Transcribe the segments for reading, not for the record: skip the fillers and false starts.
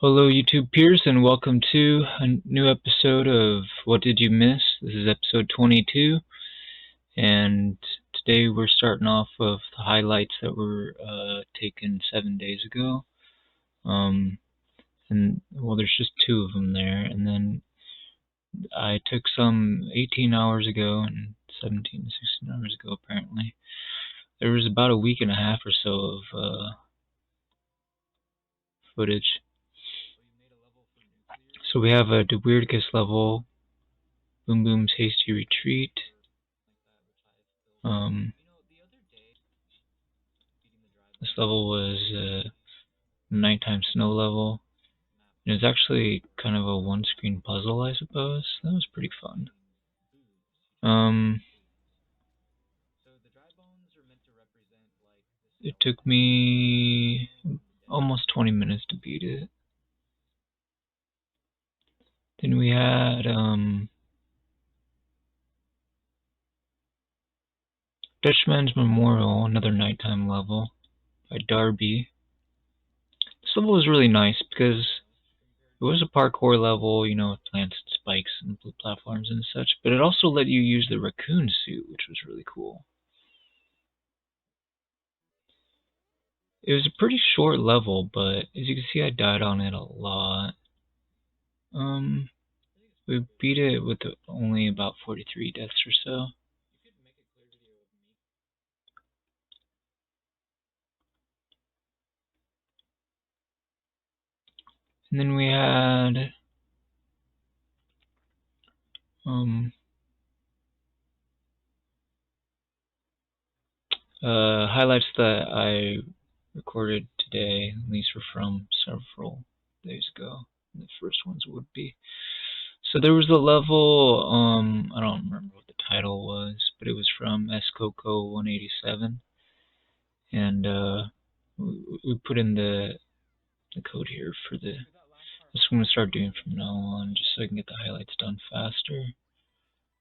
Hello YouTube peers and welcome to a new episode of What Did You Miss? This is episode 22 and today we're starting off with the highlights that were taken 7 days ago. And well, there's just 2 of them there, and then I took some 18 hours ago and 17 to 16 hours ago apparently. There was about a week and a half or so of footage. So we have a Verticus level, Boom Boom's Hasty Retreat. This level was nighttime snow level. It was actually kind of a one-screen puzzle, I suppose. That was pretty fun. It took me almost 20 minutes to beat it. Then we had Dutchmans Memorial, another nighttime level by Darby. This level was really nice because it was a parkour level, you know, with plants and spikes and blue platforms and such, but it also let you use the raccoon suit, which was really cool. It was a pretty short level, but as you can see, I died on it a lot. We beat it with only about 43 deaths or so. And then we had highlights that I recorded today. These were from several days ago. The first ones would be. So there was a level, I don't remember what the title was, but it was from coco 187. And we put in the code here for the. That's what I'm going to start doing from now on, just so I can get the highlights done faster.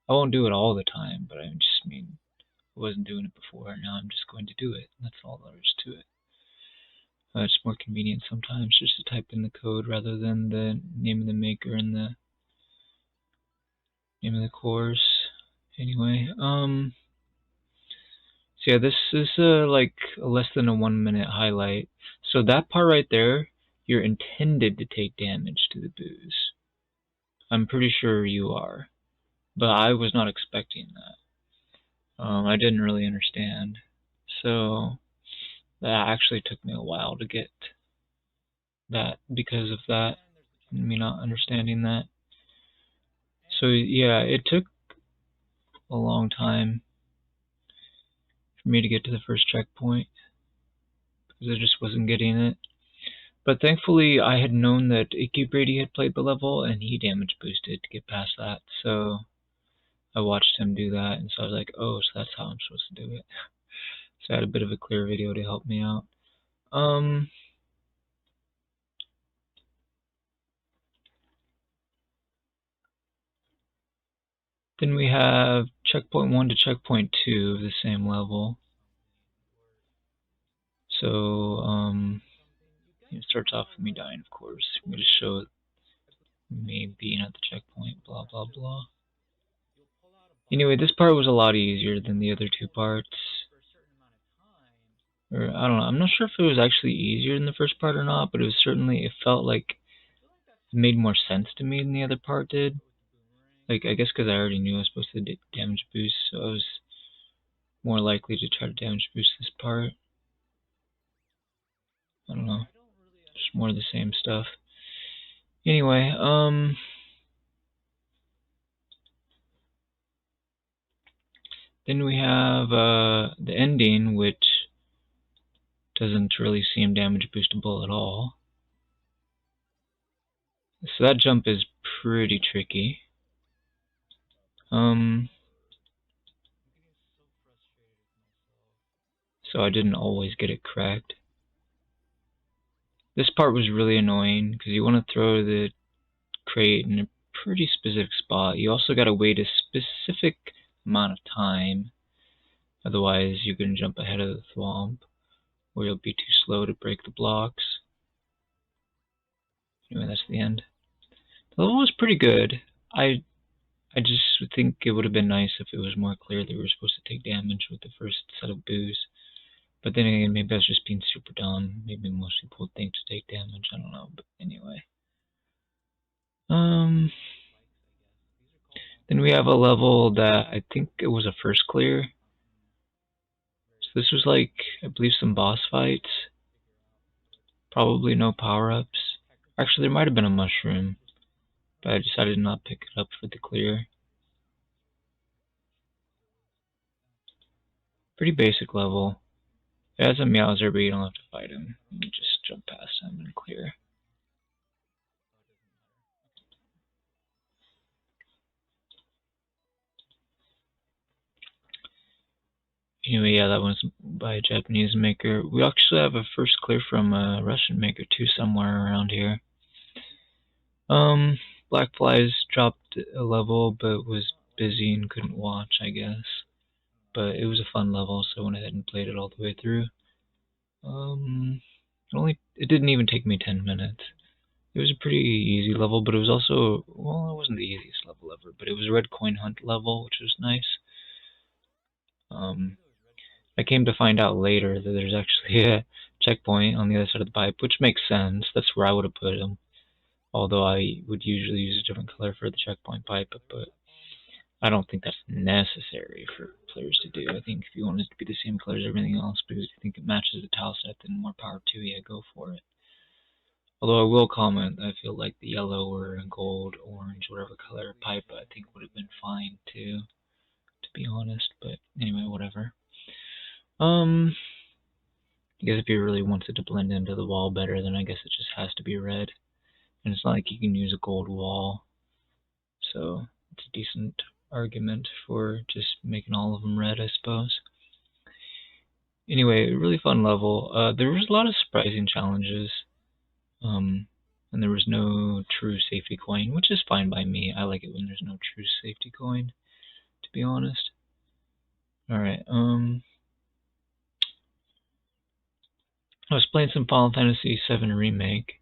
I won't do it all the time, but I mean, I wasn't doing it before, now I'm just going to do it. That's all there is to it. It's more convenient sometimes just to type in the code rather than the name of the maker and the name of the course. Anyway, so yeah, this is like less than a 1 minute highlight. So that part right there, you're intended to take damage to the booze. I'm pretty sure you are, but I was not expecting that. I didn't really understand, so that actually took me a while to get that because of that, me not understanding that. So yeah, it took a long time for me to get to the first checkpoint because I just wasn't getting it. But thankfully, I had known that Icky Brady had played the level, and he damage boosted to get past that. So I watched him do that, and so I was like, oh, so that's how I'm supposed to do it. So I had a bit of a clear video to help me out. Then we have checkpoint 1 to checkpoint 2 of the same level. So it starts off with me dying, of course. I'm going to show me being at the checkpoint, blah blah blah. Anyway, this part was a lot easier than the other 2 parts. Or I don't know, I'm not sure if it was actually easier than the first part or not, but it was certainly, it felt like it made more sense to me than the other part did. Like, I guess because I already knew I was supposed to damage boost, so I was more likely to try to damage boost this part. I don't know, just more of the same stuff. Anyway, then we have the ending, which doesn't really seem damage boostable at all. So that jump is pretty tricky. So I didn't always get it correct. This part was really annoying because you want to throw the crate in a pretty specific spot. You also got to wait a specific amount of time, otherwise you're going to jump ahead of the thwomp, or you'll be too slow to break the blocks. Anyway, that's the end. The level was pretty good. I just think it would have been nice if it was more clear that we were supposed to take damage with the first set of boos. But then again, maybe I was just being super dumb. Maybe most people would think to take damage. I don't know. But anyway. Then we have a level that I think it was a first clear. So this was like, I believe, some boss fights. Probably no power-ups. Actually, there might have been a mushroom, but I decided not to pick it up for the clear. Pretty basic level. It has a Meowser, but you don't have to fight him. You just jump past him and clear. Anyway, yeah, that one's by a Japanese maker. We actually have a first clear from a Russian maker too, somewhere around here. Black Flies dropped a level, but was busy and couldn't watch, I guess. But it was a fun level, so I went ahead and played it all the way through. It didn't even take me 10 minutes. It was a pretty easy level, but it was also, well, it wasn't the easiest level ever, but it was a red coin hunt level, which was nice. I came to find out later that there's actually a checkpoint on the other side of the pipe, which makes sense. That's where I would have put him. Although I would usually use a different color for the checkpoint pipe, but I don't think that's necessary for players to do. I think if you want it to be the same color as everything else because you think it matches the tile set, then more power to you, go for it. Although I will comment, I feel like the yellow or gold, orange, whatever color pipe I think would have been fine too, to be honest. But anyway, whatever. I guess if you really wanted to blend into the wall better, then I guess it just has to be red. And it's not like you can use a gold wall. So it's a decent argument for just making all of them red, I suppose. Anyway, really fun level. There was a lot of surprising challenges. And there was no true safety coin, which is fine by me. I like it when there's no true safety coin, to be honest. Alright, I was playing some Final Fantasy VII Remake.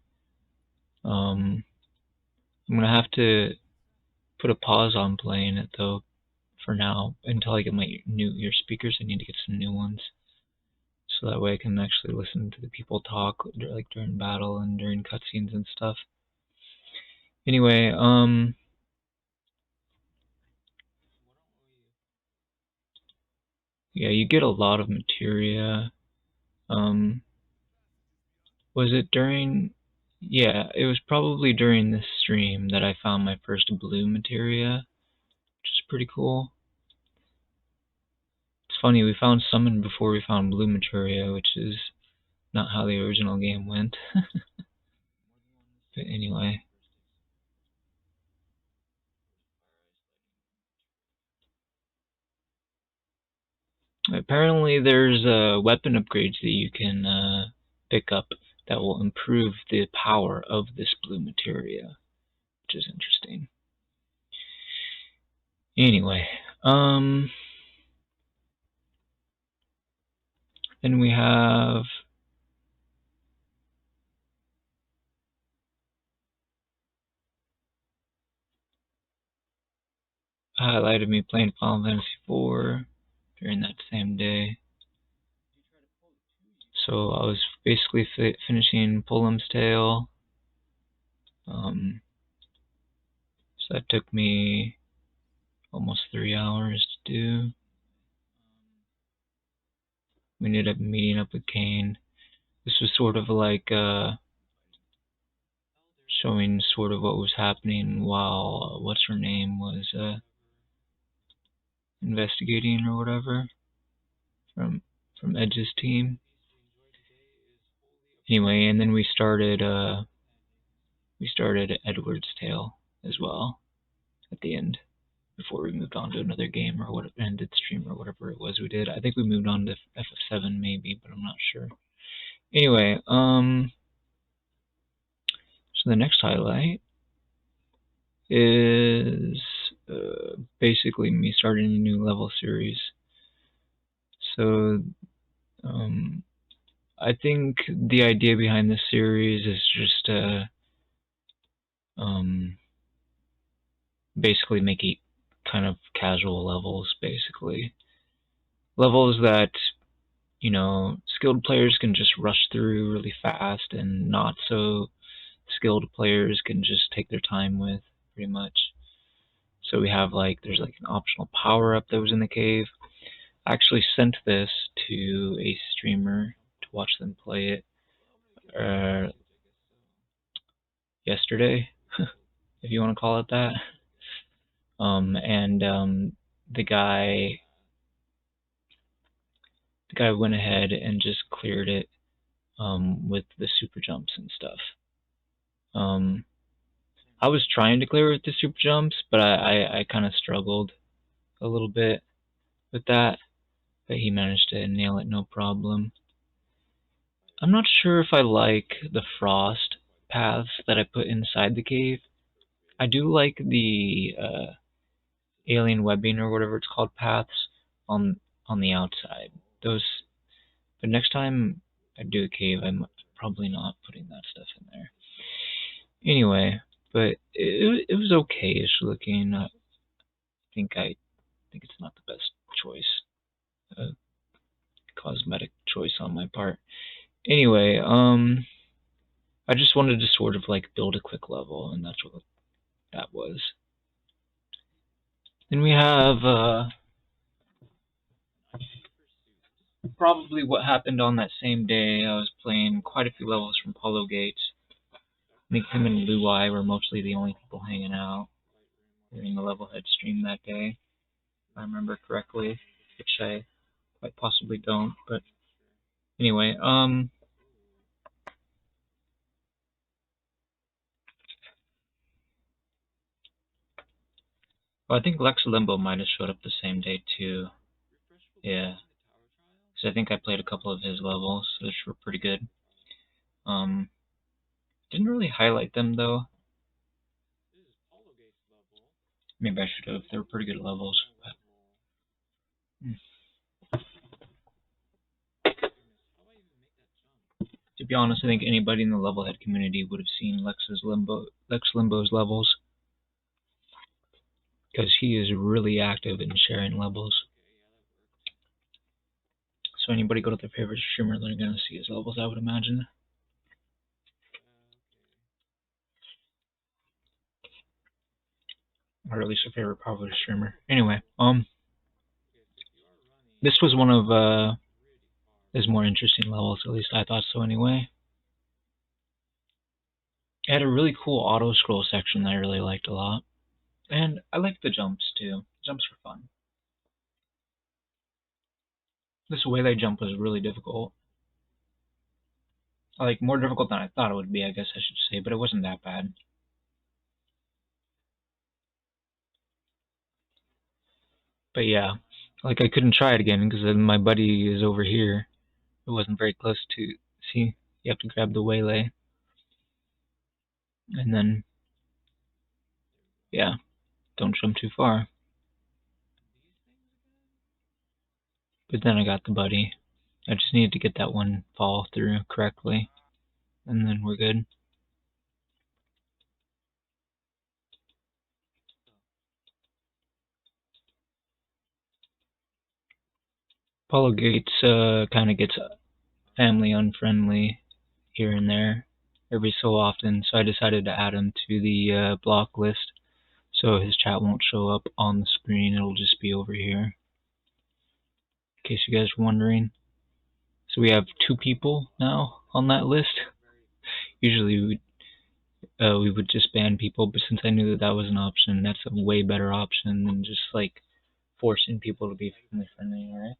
I'm gonna have to put a pause on playing it though, for now, until I get my new ear speakers. I need to get some new ones, so that way I can actually listen to the people talk, like during battle and during cutscenes and stuff. Anyway, yeah, you get a lot of materia. Was it during? Yeah, it was probably during this stream that I found my first blue materia, which is pretty cool. It's funny, we found summon before we found blue materia, which is not how the original game went. But anyway. Apparently there's weapon upgrades that you can pick up that will improve the power of this blue materia, which is interesting. Anyway, then we have highlighted me playing Final Fantasy IV during that same day. So I was basically finishing Pullum's Tale. So that took me almost 3 hours to do. We ended up meeting up with Kane. This was sort of like showing sort of what was happening while what's her name was investigating or whatever from Edge's team. Anyway, and then we started Edward's Tale as well at the end before we moved on to another game or what ended stream or whatever it was we did. I think we moved on to FF7 maybe, but I'm not sure. Anyway, so the next highlight is basically me starting a new level series. So I think the idea behind this series is just Basically make it kind of casual levels, basically. Levels that, skilled players can just rush through really fast and not so skilled players can just take their time with, pretty much. So we have there's an optional power up that was in the cave. I actually sent this to a streamer to watch them play it yesterday, if you want to call it that. And the guy went ahead and just cleared it with the super jumps and stuff. I was trying to clear it with the super jumps, but I kind of struggled a little bit with that. But he managed to nail it no problem. I'm not sure if I like the frost paths that I put inside the cave. I do like the alien webbing or whatever it's called paths on the outside. Those, but next time I do a cave, I'm probably not putting that stuff in there. Anyway, but it was okay-ish looking. I think it's not the best choice, cosmetic choice on my part. Anyway, I just wanted to sort of build a quick level, and that's what that was. Then we have probably what happened on that same day. I was playing quite a few levels from Paula Gates. I think him and Blue Eye were mostly the only people hanging out during the Levelhead stream that day, if I remember correctly, which I quite possibly don't. But anyway, well, I think Lex Limbo might have showed up the same day too. Yeah, because I think I played a couple of his levels, which were pretty good. Didn't really highlight them though. Maybe I should have. They were pretty good levels. To be honest, I think anybody in the Levelhead community would have seen Lex Limbo's levels, because he is really active in sharing levels. So anybody go to their favorite streamer, they're gonna see his levels, I would imagine. Or at least a favorite popular streamer. Anyway, this was one of his more interesting levels, at least I thought so anyway. It had a really cool auto scroll section that I really liked a lot. And I liked the jumps too. Jumps were fun. This waylay jump was really difficult. More difficult than I thought it would be, I guess I should say, but it wasn't that bad. But yeah, I couldn't try it again because my buddy is over here. It wasn't very close to, see, you have to grab the waylay. And then, yeah, don't jump too far. But then I got the buddy. I just needed to get that one fall through correctly, and then we're good. Paula Gates kind of gets family unfriendly here and there every so often, so I decided to add him to the block list so his chat won't show up on the screen. It'll just be over here, in case you guys are wondering. So we have 2 people now on that list. Usually we would just ban people, but since I knew that was an option, that's a way better option than just forcing people to be family friendly, right?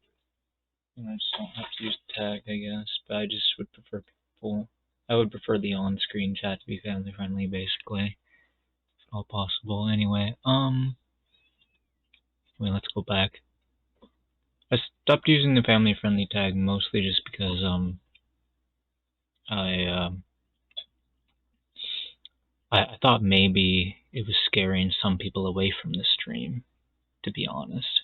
And I just don't have to use the tag, I guess, but I just would prefer people. I would prefer the on-screen chat to be family friendly, basically, if at all possible. Anyway, let's go back. I stopped using the family friendly tag mostly just because I thought maybe it was scaring some people away from the stream, to be honest.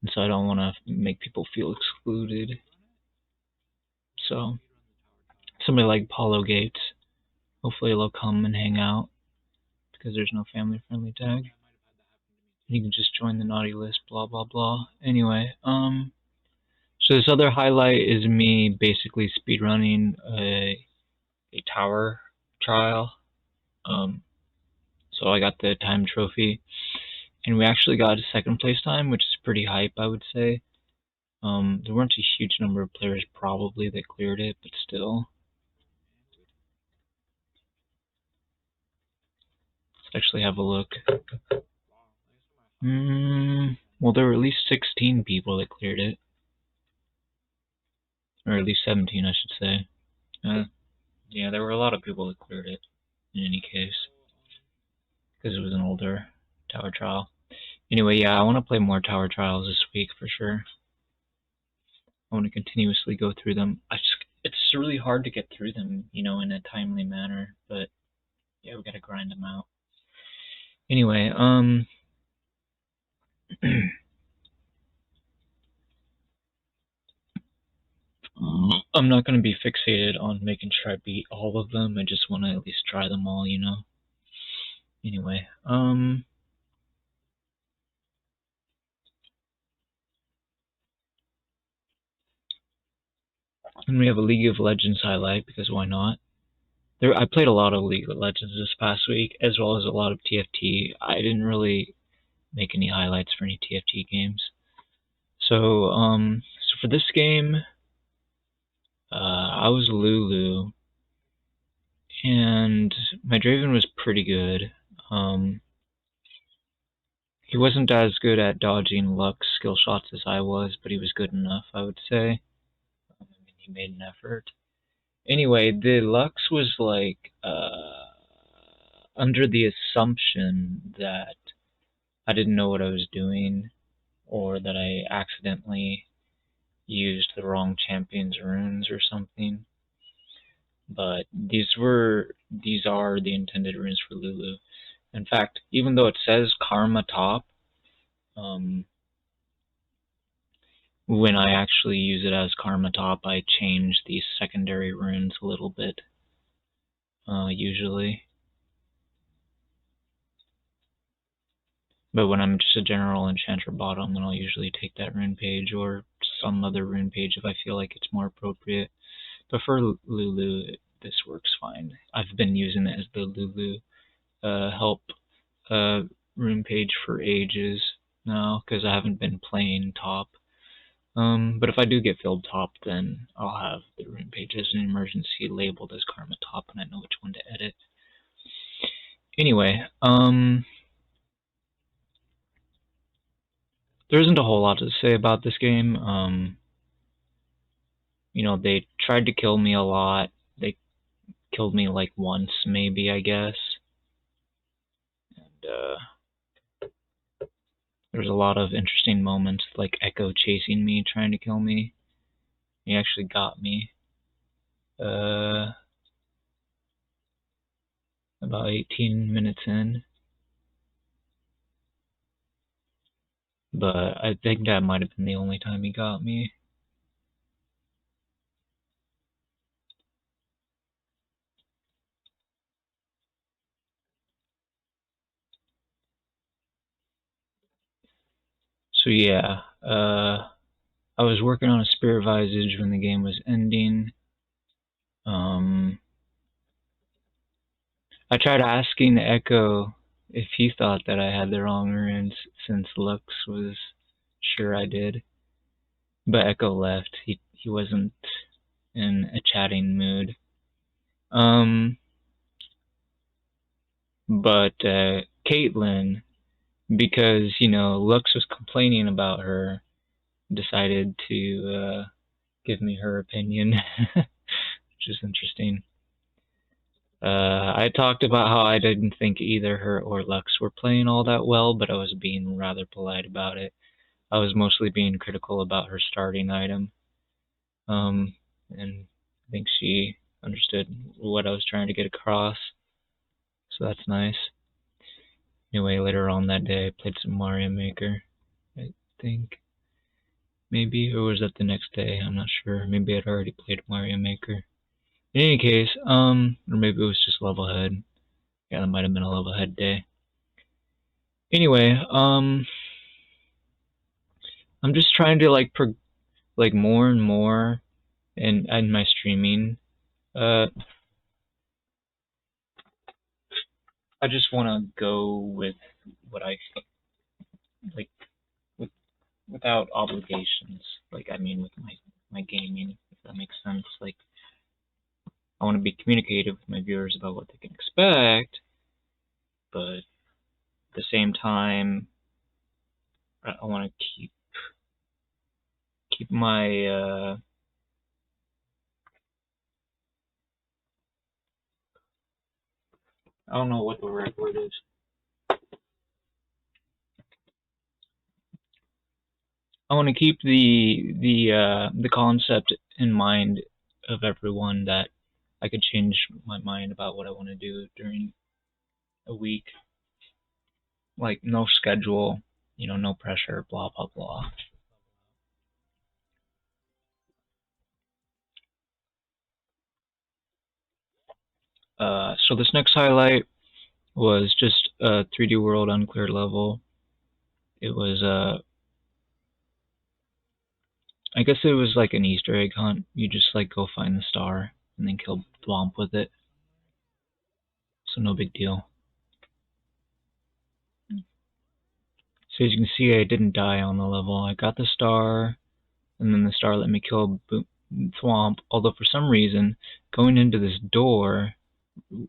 And so I don't want to make people feel excluded. So somebody like Paula Gates, hopefully they'll come and hang out because there's no family-friendly tag. You can just join the naughty list, blah, blah, blah. Anyway, so this other highlight is me basically speedrunning a tower trial. So I got the time trophy, and we actually got a second place time, which is pretty hype, I would say. There weren't a huge number of players probably that cleared it, but still. Let's actually have a look. Well, there were at least 16 people that cleared it. Or at least 17, I should say. Yeah, there were a lot of people that cleared it, in any case. Because it was an older tower trial. Anyway, yeah, I want to play more tower trials this week for sure. I want to continuously go through them. It's really hard to get through them, in a timely manner, but yeah, we gotta grind them out. Anyway, I'm not gonna be fixated on making sure I beat all of them. I just want to at least try them all, Anyway, and we have a League of Legends highlight, because why not? I played a lot of League of Legends this past week, as well as a lot of TFT. I didn't really make any highlights for any TFT games. So for this game, I was Lulu, and my Draven was pretty good. He wasn't as good at dodging Lux skill shots as I was, but he was good enough, I would say. He made an effort. Anyway, the Lux was like under the assumption that I didn't know what I was doing, or that I accidentally used the wrong champion's runes or something. But these are the intended runes for Lulu. In fact, even though it says Karma top, when I actually use it as Karma top, I change these secondary runes a little bit, usually. But when I'm just a general enchanter bottom, then I'll usually take that rune page or some other rune page if I feel like it's more appropriate. But for Lulu, this works fine. I've been using it as the Lulu help rune page for ages now, because I haven't been playing top. But if I do get filled top, then I'll have the rune page as an emergency labeled as Karma top, and I know which one to edit. Anyway, there isn't a whole lot to say about this game. They tried to kill me a lot. They killed me like once, maybe, I guess. And there's a lot of interesting moments, like Echo chasing me, trying to kill me. He actually got me. About 18 minutes in. But I think that might have been the only time he got me. So yeah, I was working on a Spirit Visage when the game was ending. I tried asking Echo if he thought that I had the wrong runes, since Lux was sure I did. But Echo left. He wasn't in a chatting mood. But Caitlyn, because Lux was complaining about her, decided to give me her opinion, which is interesting. I talked about how I didn't think either her or Lux were playing all that well, but I was being rather polite about it. I was mostly being critical about her starting item. And I think she understood what I was trying to get across, so that's nice. Anyway, later on that day, I played some Mario Maker, I think. Maybe, or was that the next day? I'm not sure. Maybe I'd already played Mario Maker. In any case, or maybe it was just Levelhead. Yeah, that might have been a level head day. Anyway, I'm just trying to like more and more in my streaming. I just want to go with what I like with, without obligations. Like I mean, with my gaming, if that makes sense. Like I want to be communicative with my viewers about what they can expect, but at the same time, I want to keep my I don't know what the right word is. I want to keep the concept in mind of everyone that I could change my mind about what I want to do during a week. Like no schedule, no pressure, blah blah blah. So this next highlight was just a 3D World uncleared level. It was I guess it was like an Easter egg hunt. You just like go find the star and then kill Blomp with it. So no big deal. So as you can see, I didn't die on the level. I got the star, and then the star let me kill Thwomp. Although for some reason, going into this door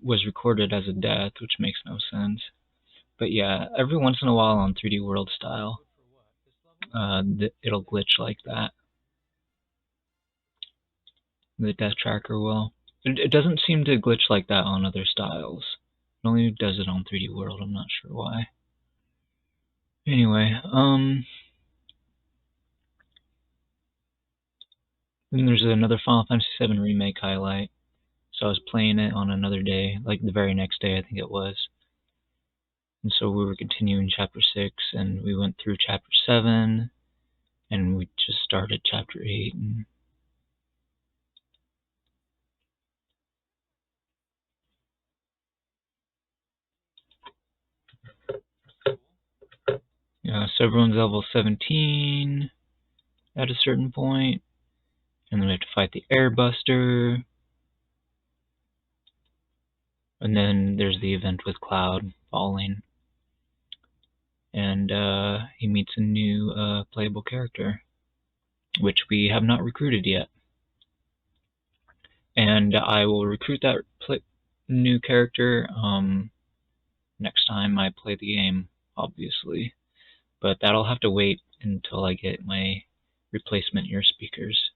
was recorded as a death, which makes no sense. But yeah, every once in a while on 3D World style, it'll glitch like that. The death tracker will. It doesn't seem to glitch like that on other styles. It only does it on 3D World. I'm not sure why. Anyway, then there's another Final Fantasy VII Remake highlight. So I was playing it on another day, like the very next day I think it was. And so we were continuing chapter 6, and we went through chapter 7, and we just started chapter 8. And so everyone's level 17 at a certain point, and then we have to fight the Airbuster. And then there's the event with Cloud falling. And he meets a new playable character, which we have not recruited yet. And I will recruit that new character next time I play the game, obviously. But that'll have to wait until I get my replacement ear speakers.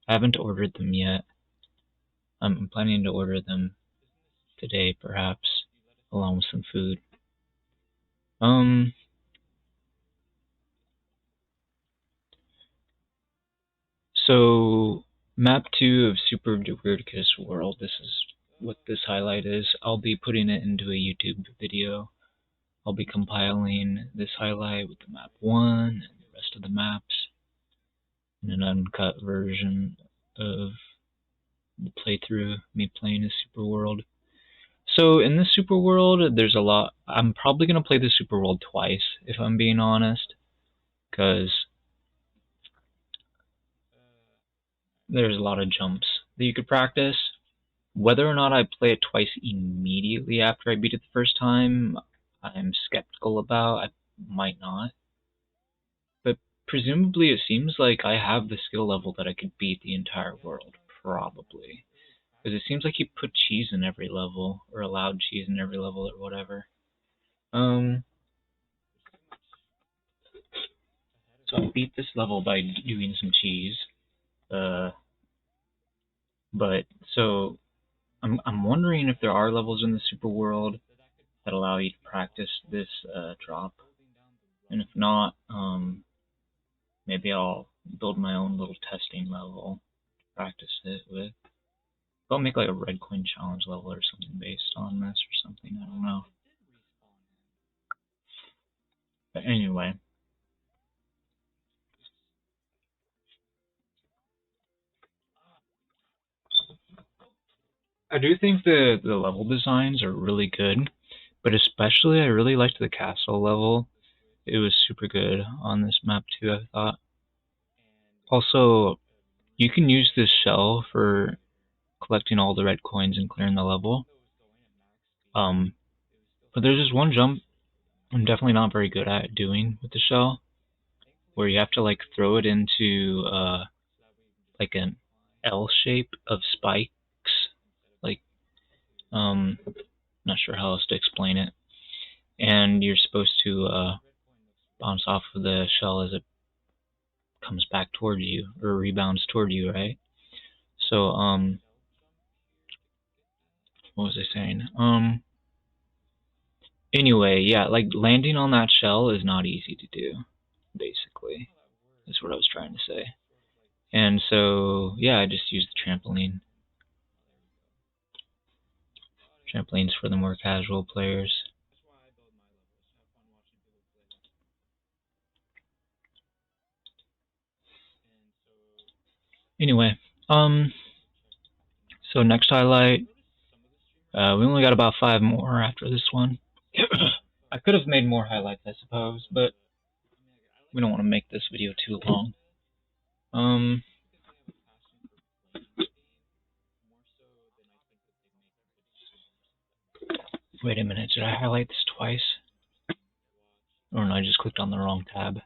I haven't ordered them yet. I'm planning to order them today, perhaps, along with some food. So map 2 of Super Verticus World, this is what this highlight is. I'll be putting it into a YouTube video. I'll be compiling this highlight with the map 1 and the rest of the maps in an uncut version of the playthrough, me playing as Super World. So in this Super World, there's a lot. I'm probably going to play the Super World twice, if I'm being honest, because there's a lot of jumps that you could practice. Whether or not I play it twice immediately after I beat it the first time, I'm skeptical about. I might not. But presumably it seems like I have the skill level that I could beat the entire world, probably. Because it seems like he put cheese in every level, or allowed cheese in every level, or whatever. So I beat this level by doing some cheese. But so I'm wondering if there are levels in the Super World that allow you to practice this drop. And if not, maybe I'll build my own little testing level to practice it with. I'll make like a red coin challenge level or something based on this or something. I don't know. But anyway. I do think the level designs are really good. But especially, I really liked the castle level. It was super good on this map too, I thought. Also, you can use this shell for collecting all the red coins and clearing the level. But there's this one jump I'm definitely not very good at doing with the shell, where you have to like throw it into like an L shape of spikes. Like, not sure how else to explain it. And you're supposed to bounce off of the shell as it comes back toward you or rebounds toward you, right? So, what was I saying? Anyway, yeah, like landing on that shell is not easy to do, basically, is what I was trying to say. And so, yeah, I just used the trampoline. Trampolines for the more casual players. Anyway, so next highlight, we only got about 5 more after this one. I could have made more highlights, I suppose, but we don't want to make this video too long. Wait a minute, did I highlight this twice? Or no, I just clicked on the wrong tab.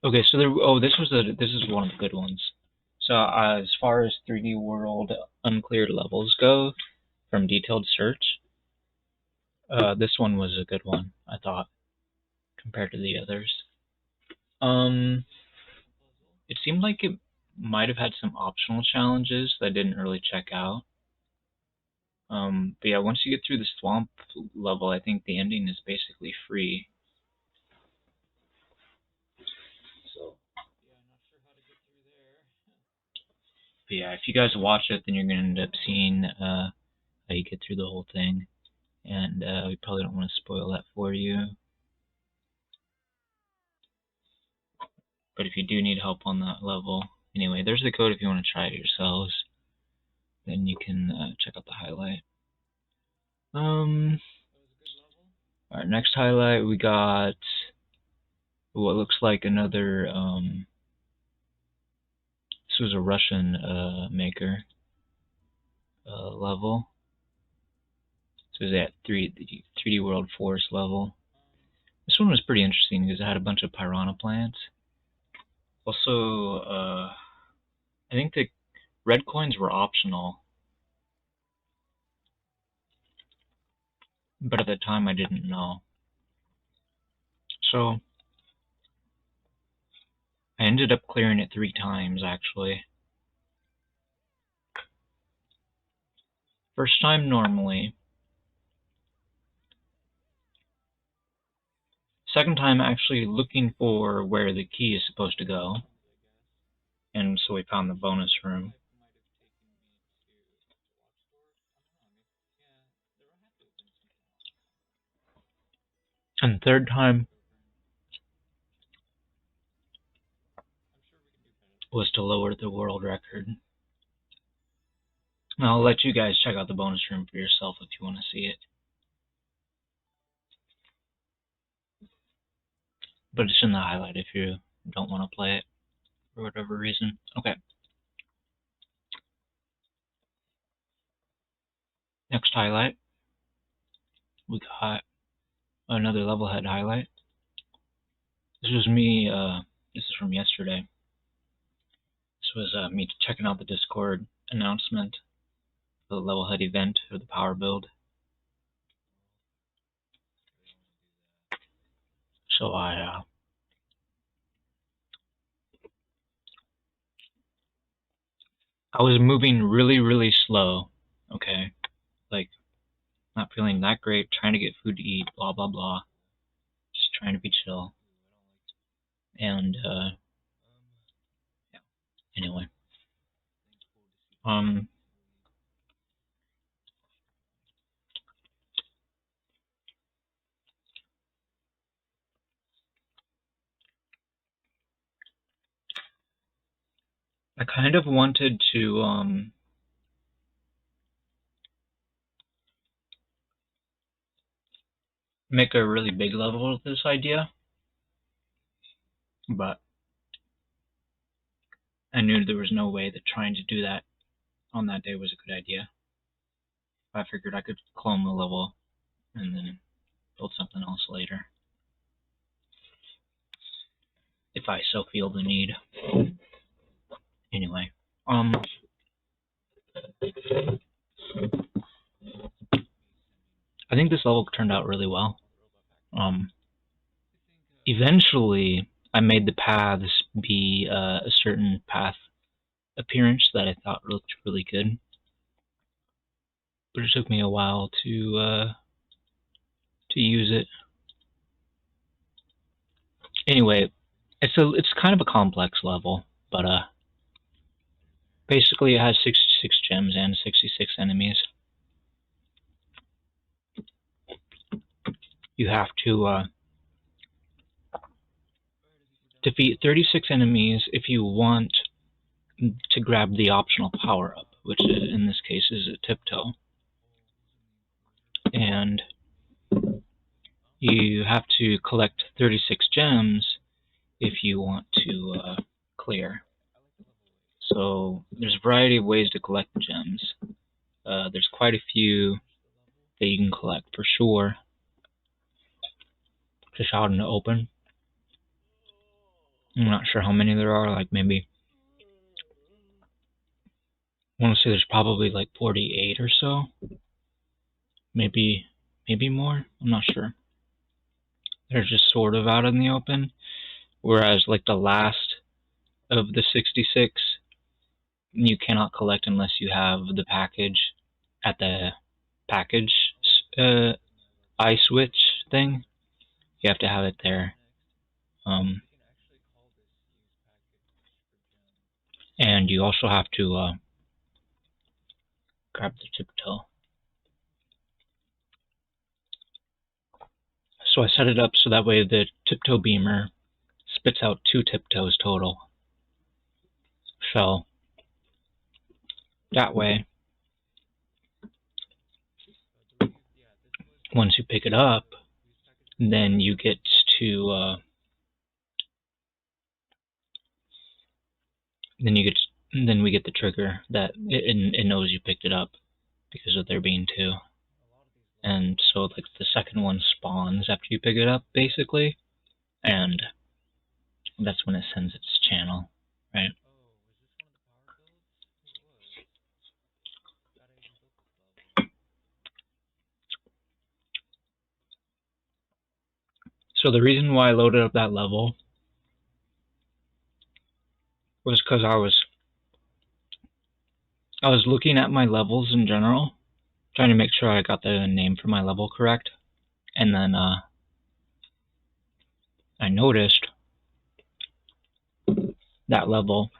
Okay, so this is one of the good ones. So as far as 3D World uncleared levels go, from detailed search, this one was a good one, I thought, compared to the others. It seemed like it might have had some optional challenges that I didn't really check out. But yeah, once you get through the swamp level, I think the ending is basically free. So, but yeah, if you guys watch it, then you're gonna end up seeing how you get through the whole thing, and we probably don't want to spoil that for you. But if you do need help on that level, anyway, there's the code if you want to try it yourselves. Then you can check out the highlight. Alright, next highlight we got what looks like another, this was a Russian maker level. So it was at 3D World Forest level. This one was pretty interesting because it had a bunch of piranha plants. Also, I think the red coins were optional, but at the time I didn't know. So I ended up clearing it 3 times, actually. First time normally. Second time actually looking for where the key is supposed to go. And so we found the bonus room. And third time was to lower the world record. I'll let you guys check out the bonus room for yourself if you want to see it. But it's in the highlight if you don't want to play it for whatever reason. Okay. Next highlight, we got another level head highlight. This was me, this is from yesterday. This was me checking out the Discord announcement for the level head event for the power build. So I was moving really slow, okay? Like, not feeling that great, trying to get food to eat, blah blah blah. Just trying to be chill. And yeah. Anyway. I kind of wanted to make a really big level of this idea, but I knew there was no way that trying to do that on that day was a good idea. I figured I could clone the level and then build something else later, if I so feel the need. Anyway, I think this level turned out really well. Eventually, I made the paths be a certain path appearance that I thought looked really good, but it took me a while to use it. Anyway, it's kind of a complex level, but basically it has 66 gems and 66 enemies. You have to defeat 36 enemies if you want to grab the optional power-up, which in this case is a tiptoe. And you have to collect 36 gems if you want to clear. So there's a variety of ways to collect gems. There's quite a few that you can collect for sure, just out in the open. I'm not sure how many there are, like maybe, I want to say there's probably like 48 or so. Maybe more, I'm not sure. They're just sort of out in the open, whereas like the last of the 66, you cannot collect unless you have the package at the package eye switch thing. You have to have it there. And you also have to grab the tiptoe. So I set it up so that way the tiptoe beamer spits out 2 tiptoes total. So that way, once you pick it up, then you get to then we get the trigger that it knows you picked it up because of there being 2. And so like the second one spawns after you pick it up, basically, and that's when it sends its channel, right? So the reason why I loaded up that level was because I was looking at my levels in general, trying to make sure I got the name for my level correct, and then I noticed that level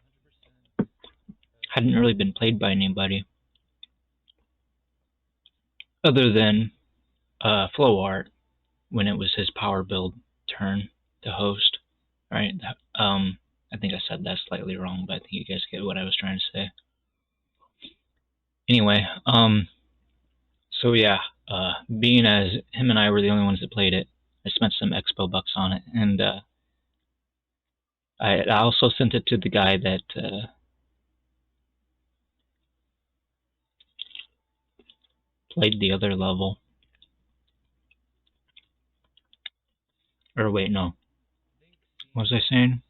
hadn't really been played by anybody other than Flowart when it was his power build turn to host, right? I think I said that slightly wrong, but I think you guys get what I was trying to say. Anyway, so yeah, being as him and I were the only ones that played it, I spent some expo bucks on it, and I also sent it to the guy that played the other level. Or wait, no. What was I saying?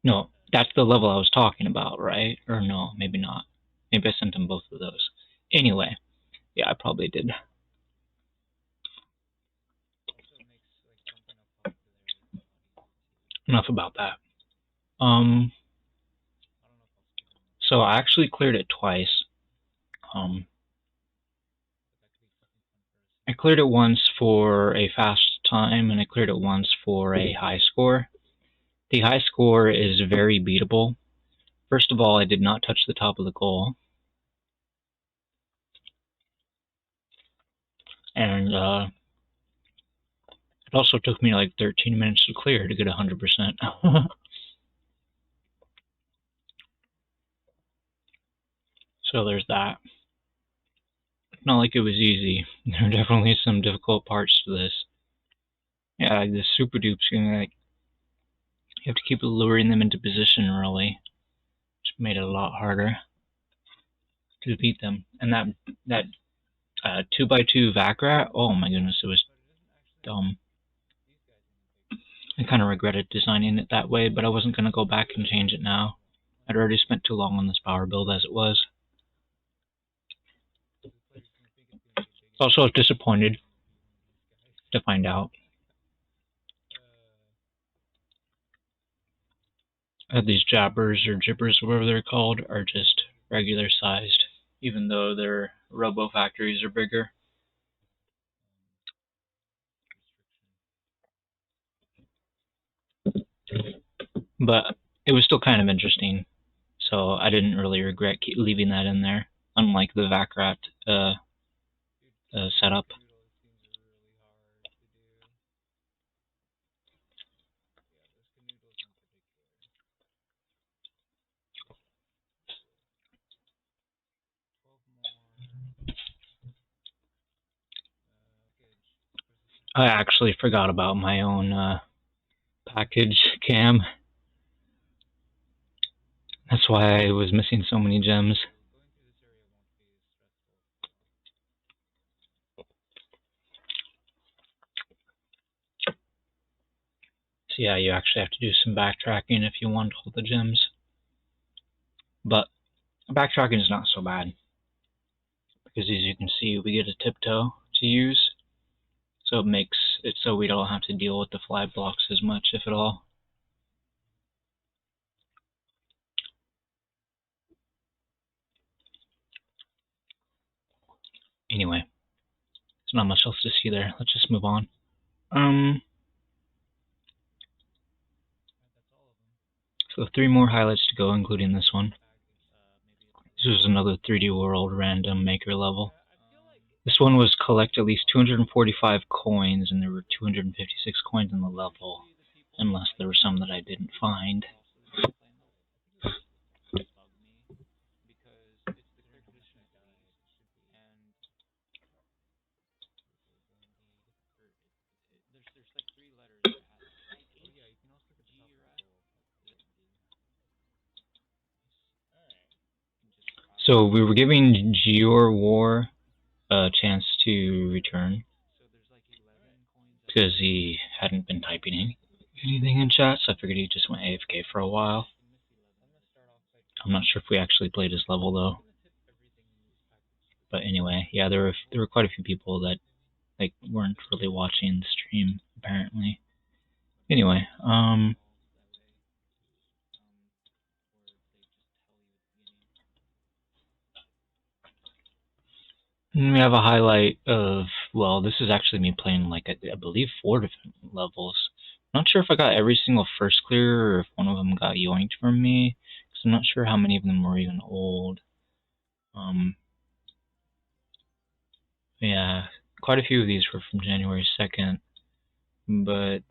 No, that's the level I was talking about, right? Or no, maybe not. Maybe I sent him both of those. Anyway, yeah, I probably did. Enough about that. So I actually cleared it twice. I cleared it once for a fast time, and I cleared it once for a high score. The high score is very beatable. First of all, I did not touch the top of the goal. And it also took me like 13 minutes to clear to get 100%. So there's that. Not like it was easy. There are definitely some difficult parts to this. Yeah, like the super dupes, like, you have to keep luring them into position early, which made it a lot harder to beat them. And that 2x2 Vakrat, oh my goodness, it was dumb. I kind of regretted designing it that way, but I wasn't going to go back and change it now. I'd already spent too long on this power build as it was. Also, I was disappointed to find out that these jabbers or gibbers, whatever they're called, are just regular sized, even though their robo factories are bigger. But it was still kind of interesting, so I didn't really regret leaving that in there, unlike the Vakrat setup. I actually forgot about my own package cam. That's why I was missing so many gems. So yeah, you actually have to do some backtracking if you want all the gems. But backtracking is not so bad, because as you can see, we get a tiptoe to use, so it makes it so we don't have to deal with the fly blocks as much, if at all. Anyway, there's not much else to see there. Let's just move on. So 3 more highlights to go, including this one. This was another 3D World random maker level. This one was collect at least 245 coins, and there were 256 coins in the level, unless there were some that I didn't find. So we were giving Gior War a chance to return, because he hadn't been typing anything in chat, so I figured he just went AFK for a while. I'm not sure if we actually played his level though. But anyway, yeah, there were quite a few people that weren't really watching the stream apparently. Anyway, we have a highlight of, well, this is actually me playing I believe 4 different levels. I'm not sure if I got every single first clear or if one of them got yoinked from me, because I'm not sure how many of them were even old. Yeah, quite a few of these were from January 2nd, but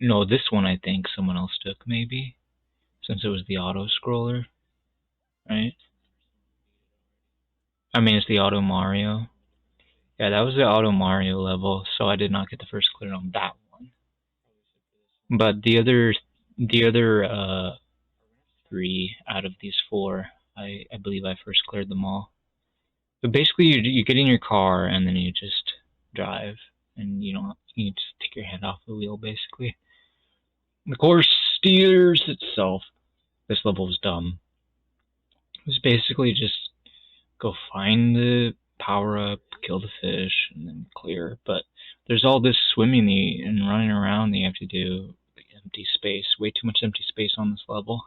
no, this one I think someone else took maybe, since it was the auto scroller, right? I mean, it's the Auto Mario. Yeah, that was the Auto Mario level, so I did not get the first clear on that one. But the other 3 out of these 4, I believe I first cleared them all. But basically, you get in your car and then you just drive, and you just take your hand off the wheel, basically. The course steers itself. This level was dumb. It was basically just go find the power up, kill the fish, and then clear. But there's all this swimming and running around that you have to do. Empty space, way too much empty space on this level.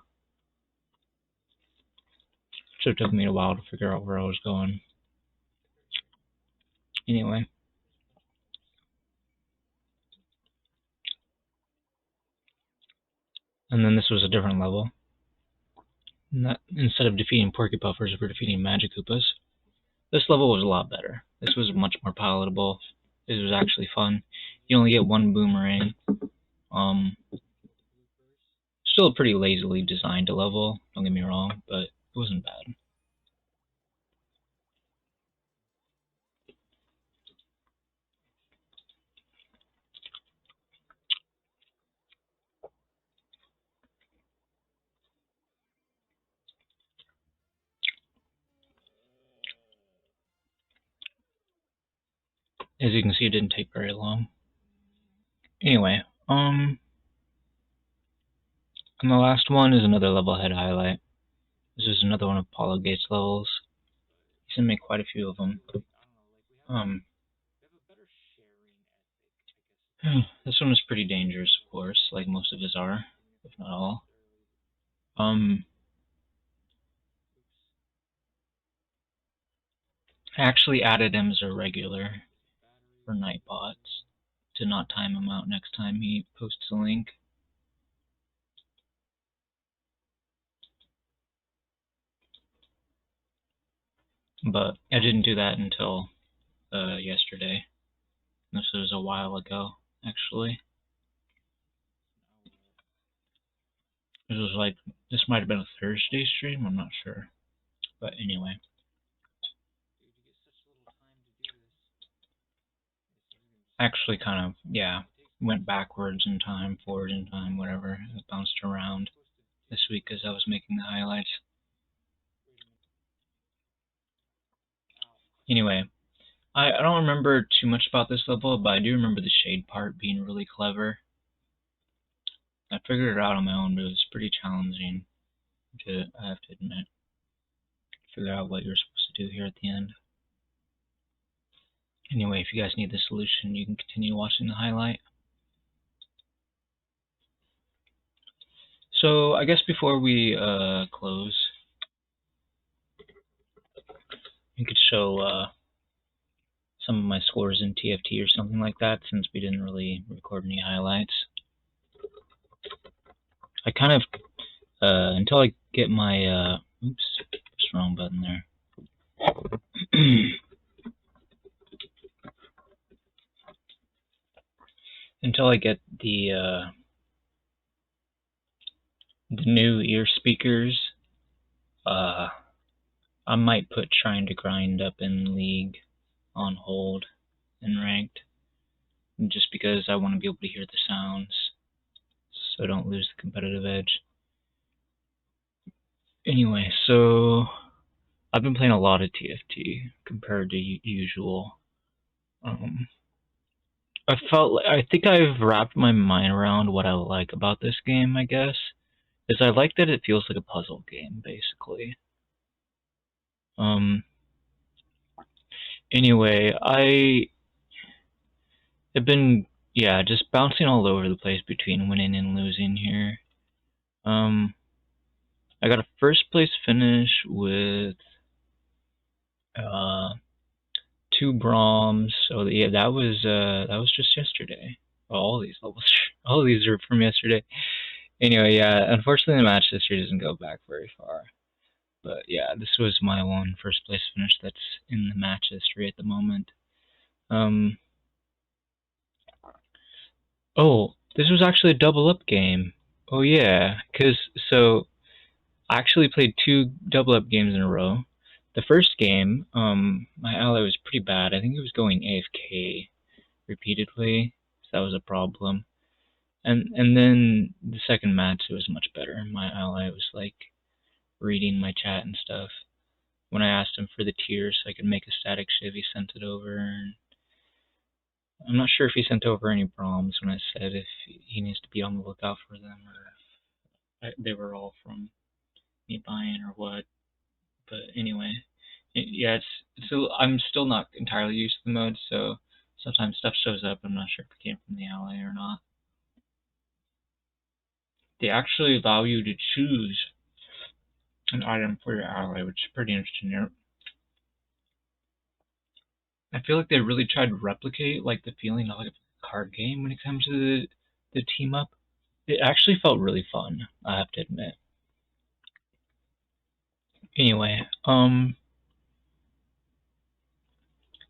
So it took me a while to figure out where I was going. Anyway. And then this was a different level. Instead of defeating Porcupuffers, we're defeating Magic Koopas. This level was a lot better. This was much more palatable. This was actually fun. You only get 1 boomerang. Still a pretty lazily designed level, don't get me wrong, but it wasn't bad. As you can see, it didn't take very long. Anyway, and the last one is another level head highlight. This is another one of Paula Gates' levels. He's gonna make quite a few of them. This one is pretty dangerous, of course, like most of his are, if not all. I actually added him as a regular for Nightbots to not time him out next time he posts a link. But I didn't do that until yesterday. This was a while ago, actually. It was like, this might have been a Thursday stream, I'm not sure. But anyway. Actually kind of, yeah, went backwards in time, forward in time, whatever. It bounced around this week as I was making the highlights. Anyway, I don't remember too much about this level, but I do remember the shade part being really clever. I figured it out on my own, but it was pretty challenging, I have to admit. Figure out what you're supposed to do here at the end. Anyway, if you guys need the solution, you can continue watching the highlight. So I guess before we close, you could show some of my scores in TFT or something like that, since we didn't really record any highlights. I kind of, until I get my, oops, just wrong button there. Until I get the new ear speakers, I might put trying to grind up in League on hold in ranked, just because I want to be able to hear the sounds, so I don't lose the competitive edge. Anyway, so I've been playing a lot of TFT compared to usual. I think I've wrapped my mind around what I like about this game, I guess. Is I like that it feels like a puzzle game, basically. Anyway, I have been, yeah, just bouncing all over the place between winning and losing here. I got a first place finish with 2 Broms. So yeah, that was just yesterday. All these levels, all of these are from yesterday. Anyway, yeah, unfortunately the match history doesn't go back very far. But yeah, this was my one first place finish that's in the match history at the moment. Oh, this was actually a double up game. Oh yeah, so I actually played 2 double up games in a row. The first game, my ally was pretty bad. I think he was going AFK repeatedly, so that was a problem. And then the second match, it was much better. My ally was like reading my chat and stuff. When I asked him for the tiers so I could make a static shiv, he sent it over. And I'm not sure if he sent over any Broms when I said if he needs to be on the lookout for them, or if they were all from me buying or what. But anyway, yeah, I'm still not entirely used to the mode, so sometimes stuff shows up. I'm not sure if it came from the ally or not. They actually allow you to choose an item for your ally, which is pretty interesting here. I feel like they really tried to replicate like the feeling of like a card game when it comes to the team up. It actually felt really fun, I have to admit. Anyway,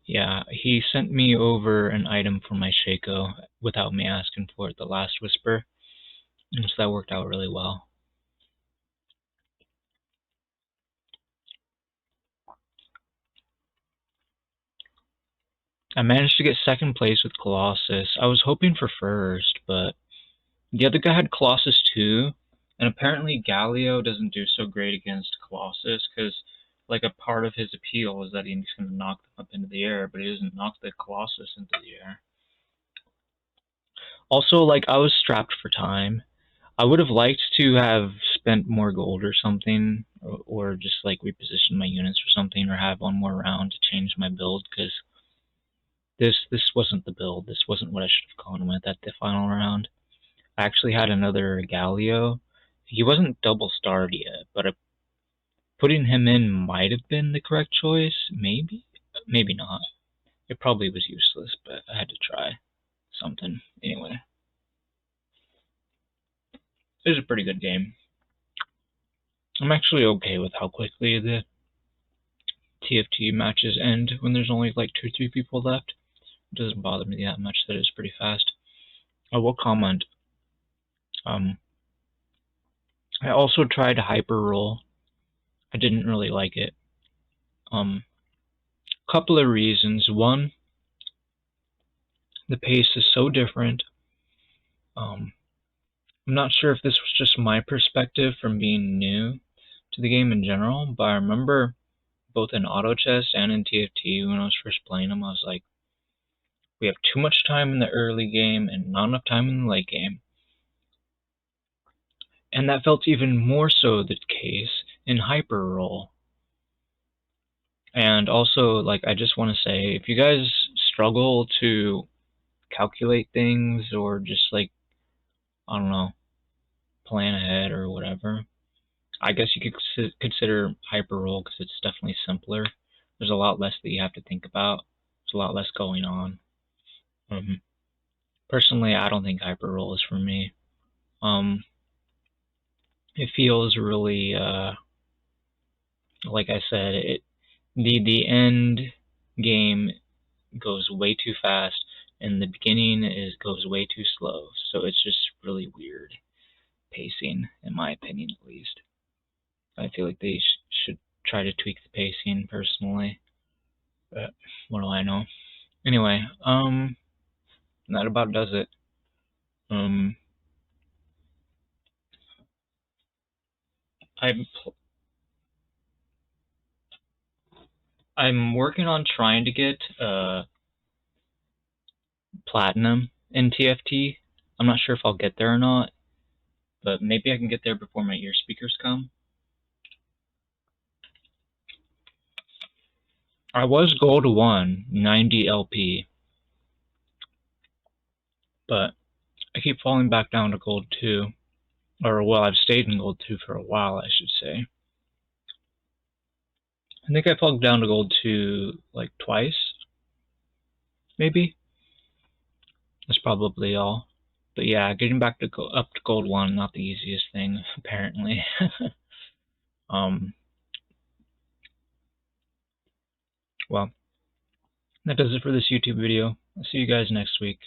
yeah, he sent me over an item for my Shaco without me asking for it, the Last Whisper, and so that worked out really well. I managed to get second place with Colossus. I was hoping for first, but the other guy had Colossus too, and apparently Galio doesn't do so great against Colossus, because like a part of his appeal is that he's going to knock them up into the air, but he doesn't knock the Colossus into the air. Also, like, I was strapped for time. I would have liked to have spent more gold or something, or just like reposition my units or something, or have one more round to change my build, because this wasn't the build. This wasn't what I should have gone with at the final round. I actually had another Galio. He wasn't double starred yet, but putting him in might have been the correct choice. Maybe, maybe not. It probably was useless, but I had to try something anyway. It was a pretty good game. I'm actually okay with how quickly the TfT matches end when there's only like 2 or 3 people left. It doesn't bother me that much that it's pretty fast. I will comment. I also tried hyper roll. I didn't really like it. Couple of reasons. One, the pace is so different. I'm not sure if this was just my perspective from being new to the game in general, but I remember both in auto chess and in TFT when I was first playing them, I was like, we have too much time in the early game and not enough time in the late game. And that felt even more so the case in hyper roll. And also, like, I just want to say, if you guys struggle to calculate things or just, like, I don't know, plan ahead or whatever, I guess you could consider hyper roll because it's definitely simpler. There's a lot less that you have to think about. There's a lot less going on. Personally, I don't think hyper roll is for me. It feels really, like I said, the end game goes way too fast, and the beginning goes way too slow. So it's just really weird pacing, in my opinion, at least. I feel like they should try to tweak the pacing personally, but what do I know? Anyway, that about does it. I'm working on trying to get platinum in TFT. I'm not sure if I'll get there or not, but maybe I can get there before my ear speakers come. I was gold 1, 90 LP, but I keep falling back down to gold 2. Or, well, I've stayed in gold 2 for a while, I should say. I think I fell down to gold 2, like, twice. Maybe? That's probably all. But yeah, getting back to up to gold 1, not the easiest thing, apparently. Well, that does it for this YouTube video. I'll see you guys next week.